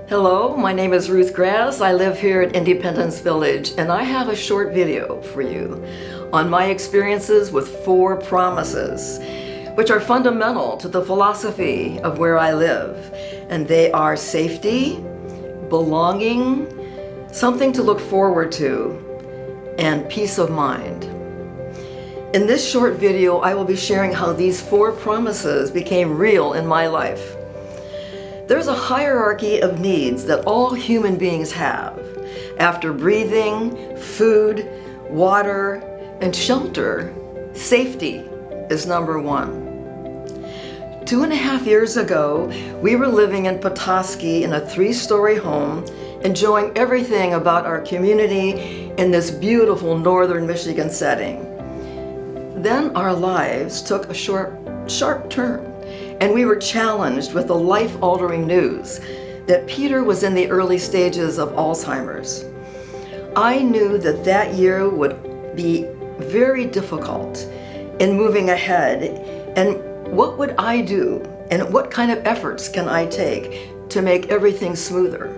Hello, my name is Ruth. I live here at Independence Village, and I have a short video for you on my experiences with 4 promises, which are fundamental to the philosophy of where I live. And they are safety, belonging, something to look forward to, and peace of mind. In this short video, I will be sharing how these 4 promises became real in my life. There's a hierarchy of needs that all human beings have. After breathing, food, water, and shelter, safety is number 1. 2.5 years ago, we were living in Petoskey in a 3-story home, enjoying everything about our community in this beautiful northern Michigan setting. Then our lives took a sharp turn, and we were challenged with the life-altering news that Peter was in the early stages of Alzheimer's. I knew that that year would be very difficult in moving ahead, and what would I do, and what kind of efforts can I take to make everything smoother?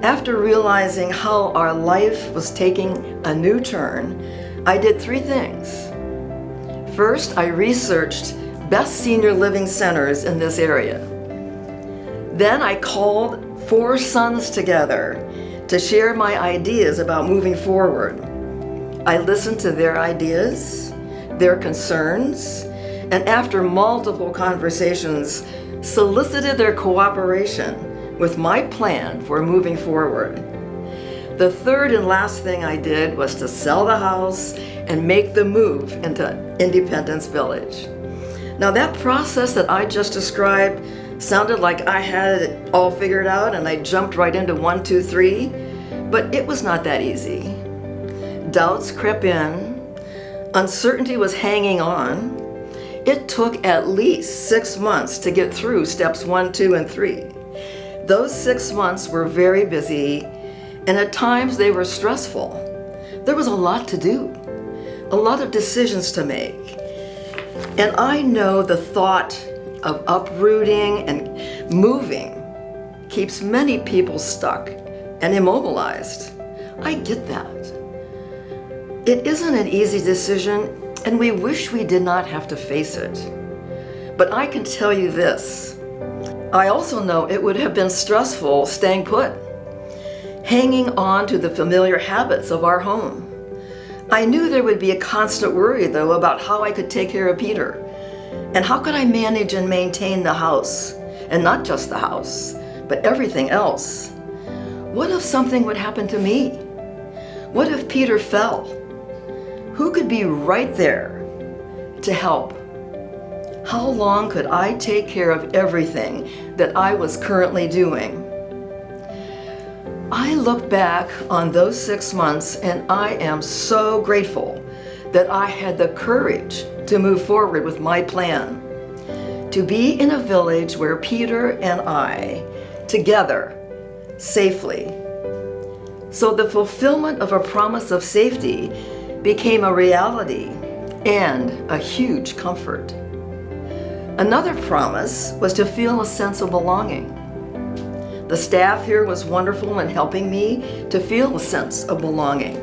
After realizing how our life was taking a new turn, I did 3 things. First, I researched best senior living centers in this area. Then I called 4 sons together to share my ideas about moving forward. I listened to their ideas, their concerns, and after multiple conversations, solicited their cooperation with my plan for moving forward. The third and last thing I did was to sell the house and make the move into Independence Village. Now, that process that I just described sounded like I had it all figured out and I jumped right into 1, 2, 3, but it was not that easy. Doubts crept in, uncertainty was hanging on. It took at least 6 months to get through steps 1, 2, and 3. Those 6 months were very busy, and at times they were stressful. There was a lot to do, a lot of decisions to make. And I know the thought of uprooting and moving keeps many people stuck and immobilized. I get that. It isn't an easy decision, and we wish we did not have to face it. But I can tell you this. I also know it would have been stressful staying put, hanging on to the familiar habits of our home. I knew there would be a constant worry, though, about how I could take care of Peter. And how could I manage and maintain the house? And not just the house, but everything else. What if something would happen to me? What if Peter fell? Who could be right there to help? How long could I take care of everything that I was currently doing? I look back on those 6 months and I am so grateful that I had the courage to move forward with my plan, to be in a village where Peter and I, together, safely. So the fulfillment of a promise of safety became a reality and a huge comfort. Another promise was to feel a sense of belonging. The staff here was wonderful in helping me to feel a sense of belonging,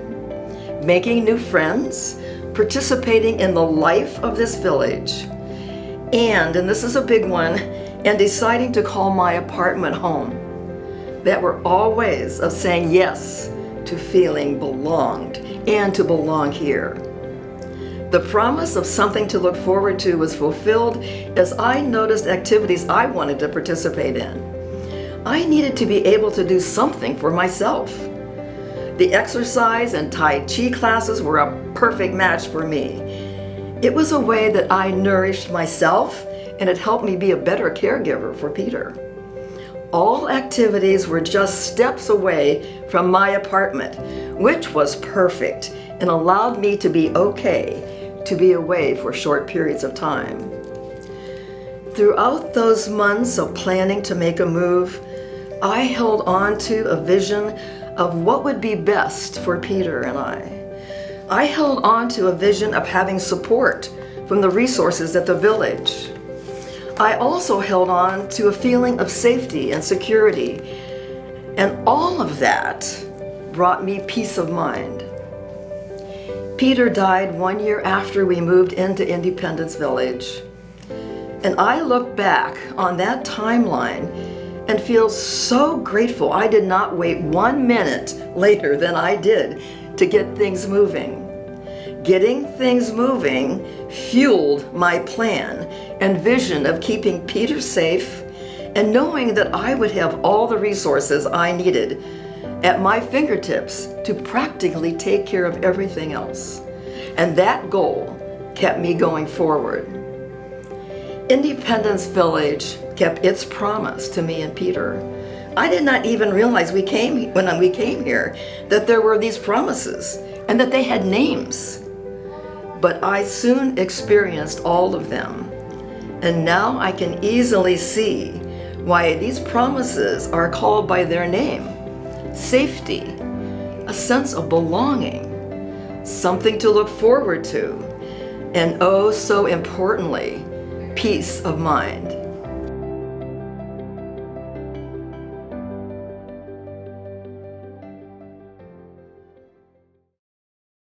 making new friends, participating in the life of this village, and this is a big one, and deciding to call my apartment home. That were all ways of saying yes to feeling belonged and to belong here. The promise of something to look forward to was fulfilled as I noticed activities I wanted to participate in. I needed to be able to do something for myself. The exercise and Tai Chi classes were a perfect match for me. It was a way that I nourished myself, and it helped me be a better caregiver for Peter. All activities were just steps away from my apartment, which was perfect and allowed me to be okay to be away for short periods of time. Throughout those months of planning to make a move, I held on to a vision of what would be best for Peter and I held on to a vision of having support from the resources at the village. I also held on to a feeling of safety and security And all of that brought me peace of mind. Peter died 1 year after we moved into Independence Village. And I look back on that timeline and feel so grateful I did not wait 1 minute later than I did to get things moving. Getting things moving fueled my plan and vision of keeping Peter safe and knowing that I would have all the resources I needed at my fingertips to practically take care of everything else. And that goal kept me going forward. Independence Village kept its promise to me and Peter. I did not even realize when we came here that there were these promises and that they had names. But I soon experienced all of them. And now I can easily see why these promises are called by their name. Safety, a sense of belonging, something to look forward to, and oh, so importantly, peace of mind.